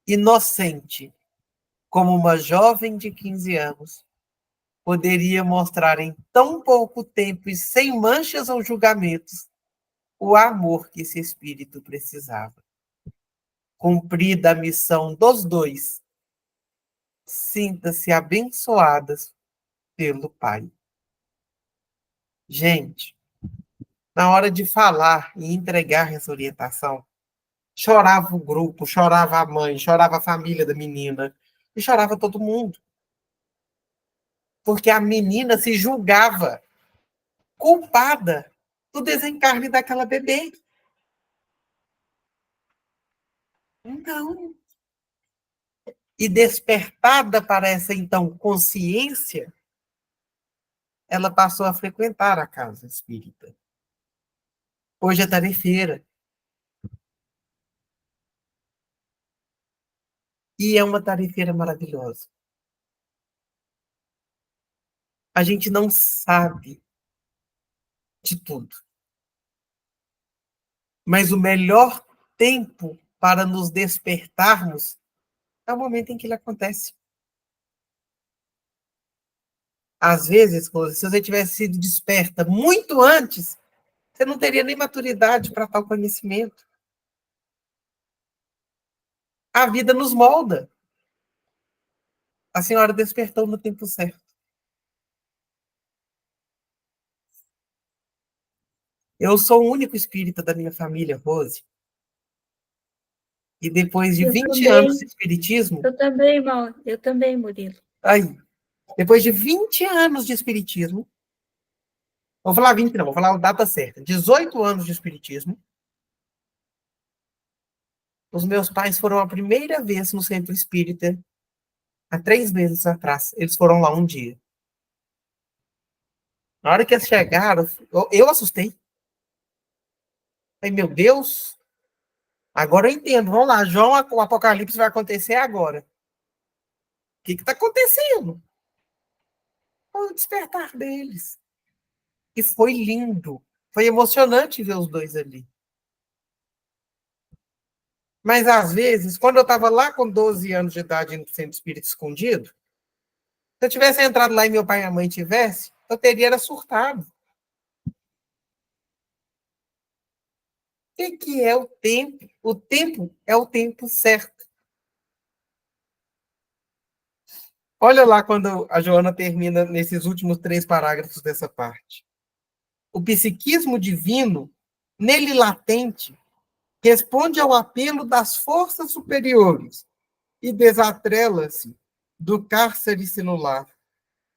inocente, como uma jovem de 15 anos, poderia mostrar em tão pouco tempo e sem manchas ou julgamentos o amor que esse espírito precisava. Cumprida a missão dos dois, sinta-se abençoadas pelo Pai. Gente, na hora de falar e entregar essa orientação, chorava o grupo, chorava a mãe, chorava a família da menina, e chorava todo mundo. Porque a menina se julgava culpada do desencarne daquela bebê. Não. E despertada para essa, então, consciência, ela passou a frequentar a casa espírita. Hoje é tarefeira. E é uma tarefeira maravilhosa. A gente não sabe de tudo. Mas o melhor tempo para nos despertarmos é o momento em que ele acontece. Às vezes, se você tivesse sido desperta muito antes, você não teria nem maturidade para tal conhecimento. A vida nos molda. A senhora despertou no tempo certo. Eu sou o único espírita da minha família, Rose. E depois de 20 anos de espiritismo... Eu também, Murilo. Aí, depois de 20 anos de espiritismo, vou falar 20 não, vou falar a data certa, 18 anos de espiritismo, os meus pais foram a primeira vez no centro espírita, há 3 meses atrás. Eles foram lá um dia. Na hora que eles chegaram, eu assustei. Falei, meu Deus, agora eu entendo. Vamos lá, João, o apocalipse vai acontecer agora. O que está acontecendo? O despertar deles. E foi lindo. Foi emocionante ver os dois ali. Mas, às vezes, quando eu estava lá com 12 anos de idade no centro espírita escondido, se eu tivesse entrado lá e meu pai e minha mãe tivessem, eu teria era surtado. O que é o tempo? O tempo é o tempo certo. Olha lá quando a Joana termina nesses últimos 3 parágrafos dessa parte. O psiquismo divino, nele latente, responde ao apelo das forças superiores e desatrela-se do cárcere celular,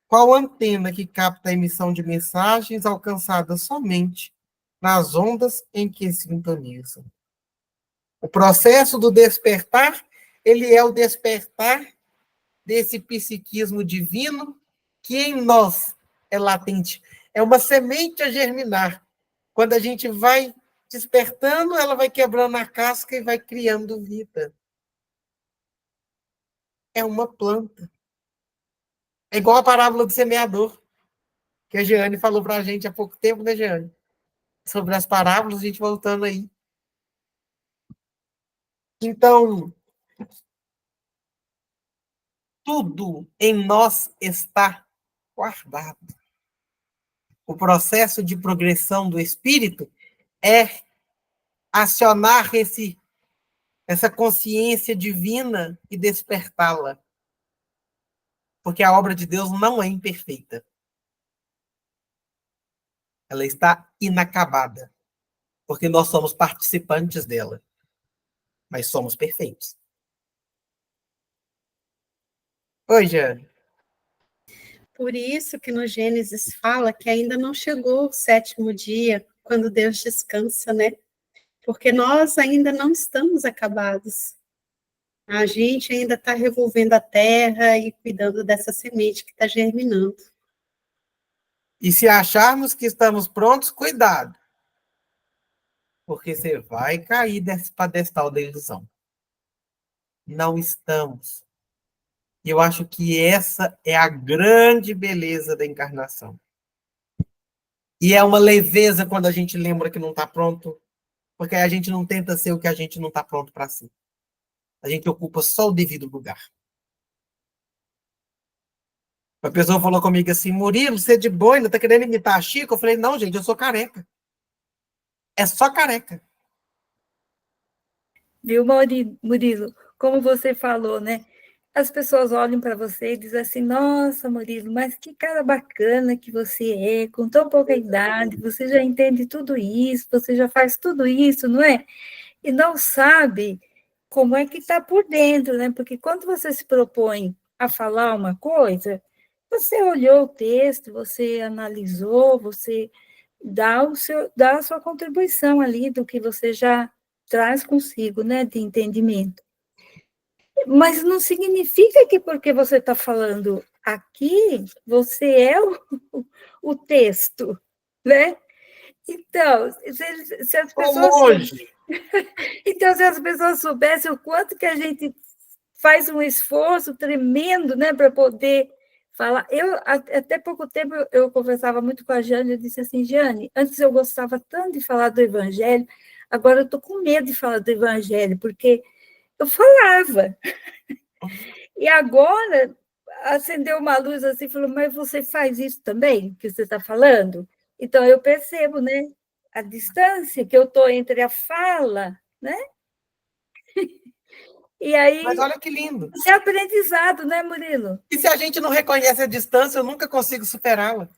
qual antena que capta a emissão de mensagens alcançadas somente nas ondas em que sintonizam. O processo do despertar, ele é o despertar desse psiquismo divino que em nós é latente. É uma semente a germinar. Quando a gente vai despertando, ela vai quebrando a casca e vai criando vida. É uma planta. É igual a parábola do semeador, que a Jeane falou para a gente há pouco tempo, né, Jeane? Sobre as parábolas, a gente voltando aí. Então, tudo em nós está guardado. O processo de progressão do espírito é acionar essa consciência divina e despertá-la. Porque a obra de Deus não é imperfeita. Ela está inacabada. Porque nós somos participantes dela. Mas somos perfeitos. Oi, Jane. Por isso que no Gênesis fala que ainda não chegou o sétimo dia, quando Deus descansa, né? Porque nós ainda não estamos acabados. A gente ainda está revolvendo a terra e cuidando dessa semente que está germinando. E se acharmos que estamos prontos, cuidado. Porque você vai cair desse pedestal da ilusão. Não estamos. E eu acho que essa é a grande beleza da encarnação. E é uma leveza quando a gente lembra que não está pronto, porque a gente não tenta ser o que a gente não está pronto para ser. A gente ocupa só o devido lugar. Uma pessoa falou comigo assim, Murilo, você é de boina, tá querendo imitar a Chico? Eu falei, não, gente, eu sou careca. É só careca. Viu, Murilo? Como você falou, né? As pessoas olham para você e dizem assim: nossa, Murilo, mas que cara bacana que você é, com tão pouca idade, você já entende tudo isso, você já faz tudo isso, não é? E não sabe como é que está por dentro, né? Porque quando você se propõe a falar uma coisa, você olhou o texto, você analisou, você dá a sua contribuição ali do que você já traz consigo, né, de entendimento. Mas não significa que porque você está falando aqui, você é o texto, né? Então, se as pessoas então, se as pessoas soubessem o quanto que a gente faz um esforço tremendo, né, para poder falar. Eu, até pouco tempo, eu conversava muito com a Jane, eu disse assim, Jane, antes eu gostava tanto de falar do Evangelho, agora eu estou com medo de falar do Evangelho, porque eu falava. E agora acendeu uma luz assim, falou, mas você faz isso também, que você está falando? Então, eu percebo, né, a distância que eu estou entre a fala, né? E Mas aí, olha que lindo. é aprendizado, né, Murilo? E se a gente não reconhece a distância, eu nunca consigo superá-la.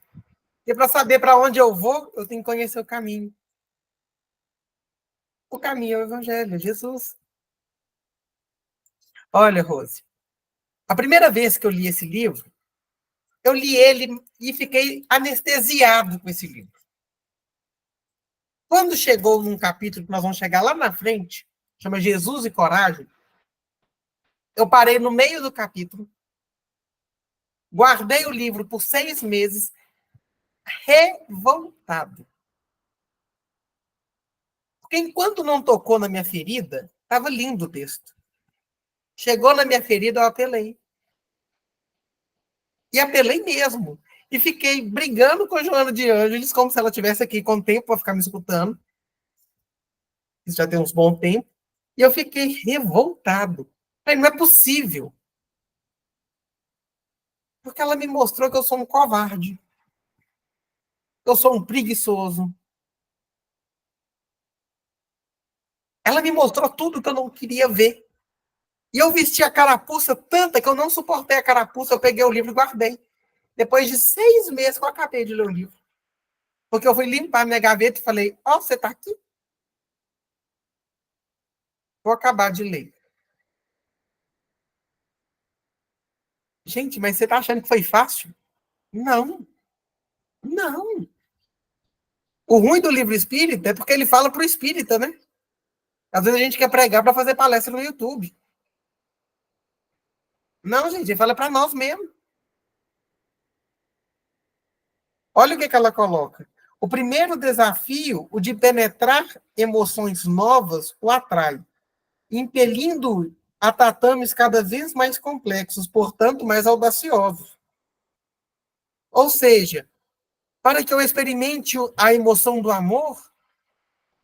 E para saber para onde eu vou, eu tenho que conhecer o caminho. O caminho é o Evangelho, é Jesus. Olha, Rose, a primeira vez que eu li esse livro, eu li ele e fiquei anestesiado com esse livro. Quando chegou num capítulo que nós vamos chegar lá na frente, chama Jesus e Coragem, eu parei no meio do capítulo, guardei o livro por 6 meses, revoltado. Porque enquanto não tocou na minha ferida, estava lindo o texto. Chegou na minha ferida, eu apelei. E apelei mesmo. E fiquei brigando com a Joana de Ângeles, como se ela estivesse aqui com tempo para ficar me escutando. Isso já tem uns bons tempos. E eu fiquei revoltado. Falei, não é possível. Porque ela me mostrou que eu sou um covarde. Eu sou um preguiçoso. Ela me mostrou tudo que eu não queria ver. E eu vesti a carapuça tanta que eu não suportei a carapuça. Eu peguei o livro e guardei. Depois de 6 meses que eu acabei de ler o livro. Porque eu fui limpar minha gaveta e falei, ó, você está aqui? Vou acabar de ler. Gente, mas você está achando que foi fácil? Não. Não. O ruim do livro espírita é porque ele fala para o espírita, né? Às vezes a gente quer pregar para fazer palestra no YouTube. Não, gente, ele fala para nós mesmo. Olha o que ela coloca. O primeiro desafio, o de penetrar emoções novas, o atrai, impelindo a tatames cada vez mais complexos, portanto, mais audaciosos. Ou seja, para que eu experimente a emoção do amor,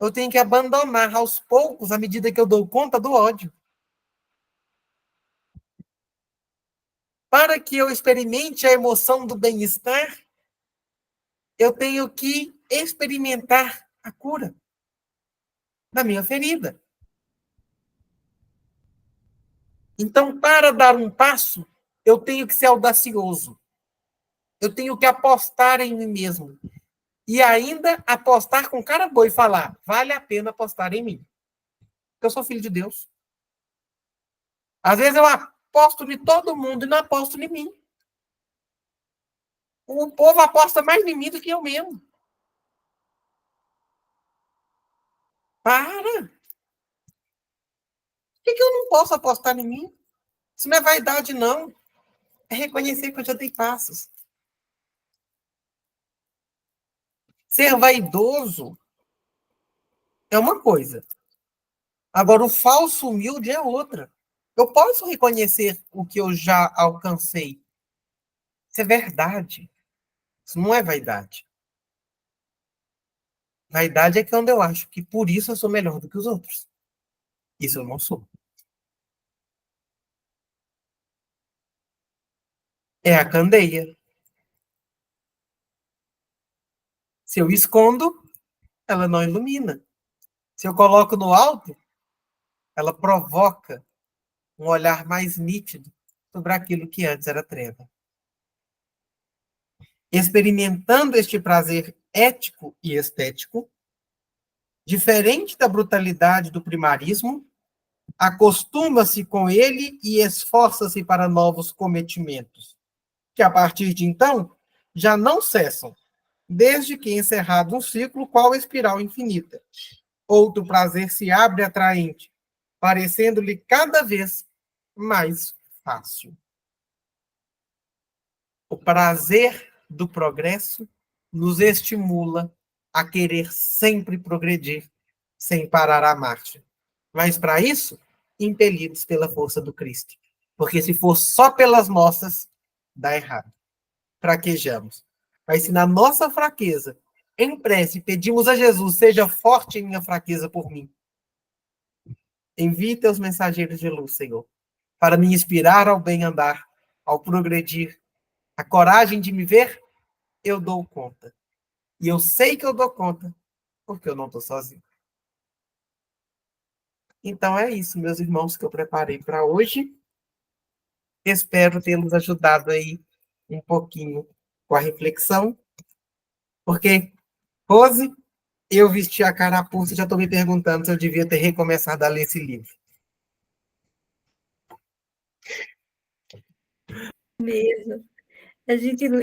eu tenho que abandonar aos poucos, à medida que eu dou conta do ódio. Para que eu experimente a emoção do bem-estar, eu tenho que experimentar a cura da minha ferida. Então, para dar um passo, Eu tenho que ser audacioso. Eu tenho que apostar em mim mesmo. E ainda apostar com cara boa e falar, vale a pena apostar em mim. Eu sou filho de Deus. Às vezes eu aposto em todo mundo e não aposto em mim. O povo aposta mais em mim do que eu mesmo. Para! Por que eu não posso apostar em mim? Isso não é vaidade, não. É reconhecer que eu já dei passos. Ser vaidoso é uma coisa. Agora, o falso humilde é outra. Eu posso reconhecer o que eu já alcancei. Isso é verdade. Isso não é vaidade. Vaidade é quando eu acho que por isso eu sou melhor do que os outros. Isso eu não sou. É a candeia. Se eu escondo, ela não ilumina. Se eu coloco no alto, ela provoca um olhar mais nítido sobre aquilo que antes era treva. Experimentando este prazer ético e estético, diferente da brutalidade do primarismo, acostuma-se com ele e esforça-se para novos cometimentos, que a partir de então já não cessam, desde que encerrado um ciclo, qual espiral infinita. Outro prazer se abre atraente, parecendo-lhe cada vez mais fácil. O prazer do progresso nos estimula a querer sempre progredir, sem parar a marcha. Mas, para isso, impelidos pela força do Cristo. Porque se for só pelas nossas, dá errado. Fraquejamos. Mas se na nossa fraqueza, em prece, pedimos a Jesus, seja forte em minha fraqueza por mim. Envie teus mensageiros de luz, Senhor, para me inspirar ao bem andar, ao progredir. A coragem de me ver, eu dou conta. E eu sei que eu dou conta, porque eu não estou sozinho. Então é isso, meus irmãos, que eu preparei para hoje. Espero tê-los ajudado aí um pouquinho com a reflexão, porque, Rose, eu vesti a carapuça e já estou me perguntando se eu devia ter recomeçado a ler esse livro. Mesmo.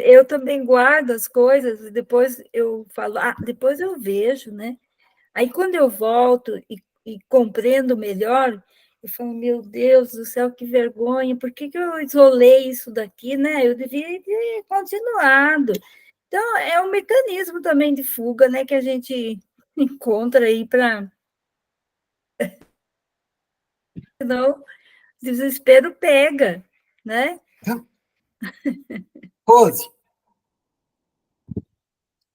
Eu também guardo as coisas, e depois eu falo, depois eu vejo, né? Aí quando eu volto e compreendo melhor, eu falo, meu Deus do céu, que vergonha, por que eu isolei isso daqui, né? Eu devia ter continuado. Então, é um mecanismo também de fuga, né, que a gente encontra aí para. Senão, o desespero pega, né? Rose,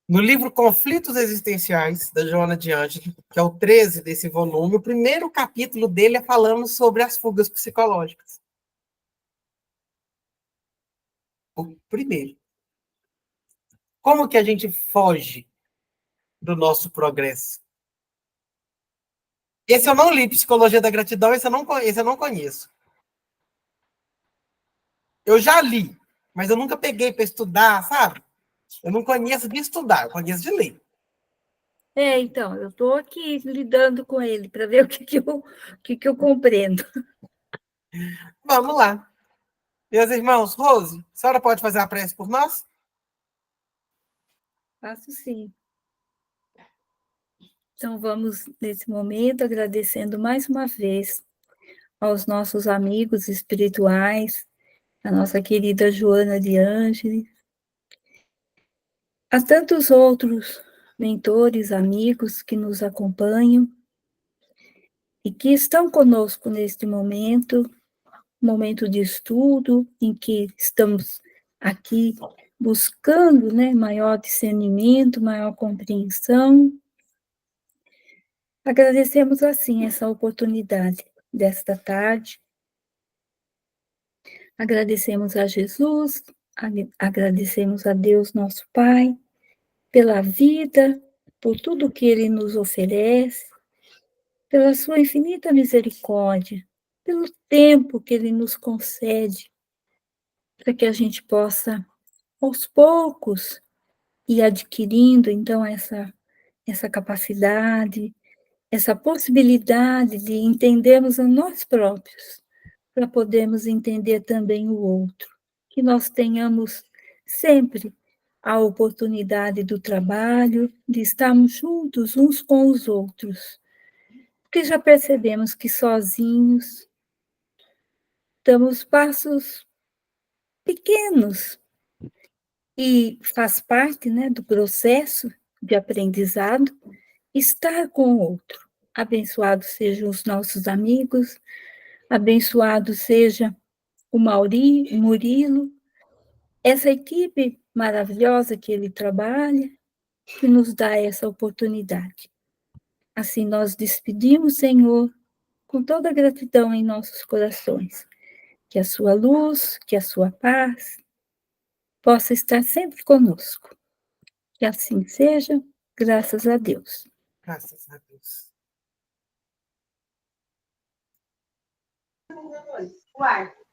no livro Conflitos Existenciais, da Joana de Ângelo, que é o 13 desse volume, o primeiro capítulo dele é falando sobre as fugas psicológicas. O primeiro. Como que a gente foge do nosso progresso? Esse eu não li, Psicologia da Gratidão, esse eu não conheço. Eu já li, mas eu nunca peguei para estudar, sabe? Eu não conheço de estudar, eu conheço de ler. Então, eu estou aqui lidando com ele para ver o que eu compreendo. Vamos lá. Meus irmãos, Rose, a senhora pode fazer a prece por nós? Faço sim. Então, vamos, nesse momento, agradecendo mais uma vez aos nossos amigos espirituais, a nossa querida Joana de Ângeles, a tantos outros mentores, amigos que nos acompanham e que estão conosco neste momento de estudo, em que estamos aqui buscando, né, maior discernimento, maior compreensão. Agradecemos, assim, essa oportunidade desta tarde. Agradecemos a Jesus, agradecemos a Deus, nosso Pai, pela vida, por tudo que Ele nos oferece, pela sua infinita misericórdia, pelo tempo que Ele nos concede para que a gente possa, aos poucos, ir adquirindo, então, essa capacidade, essa possibilidade de entendermos a nós próprios, para podermos entender também o outro. Que nós tenhamos sempre a oportunidade do trabalho, de estarmos juntos uns com os outros. Porque já percebemos que sozinhos damos passos pequenos e faz parte, né, do processo de aprendizado estar com o outro. Abençoados sejam os nossos amigos, abençoado seja o Murilo, essa equipe maravilhosa que ele trabalha, que nos dá essa oportunidade. Assim nós despedimos, Senhor, com toda a gratidão em nossos corações. Que a sua luz, que a sua paz possa estar sempre conosco. Que assim seja, graças a Deus. Graças a Deus. Uai.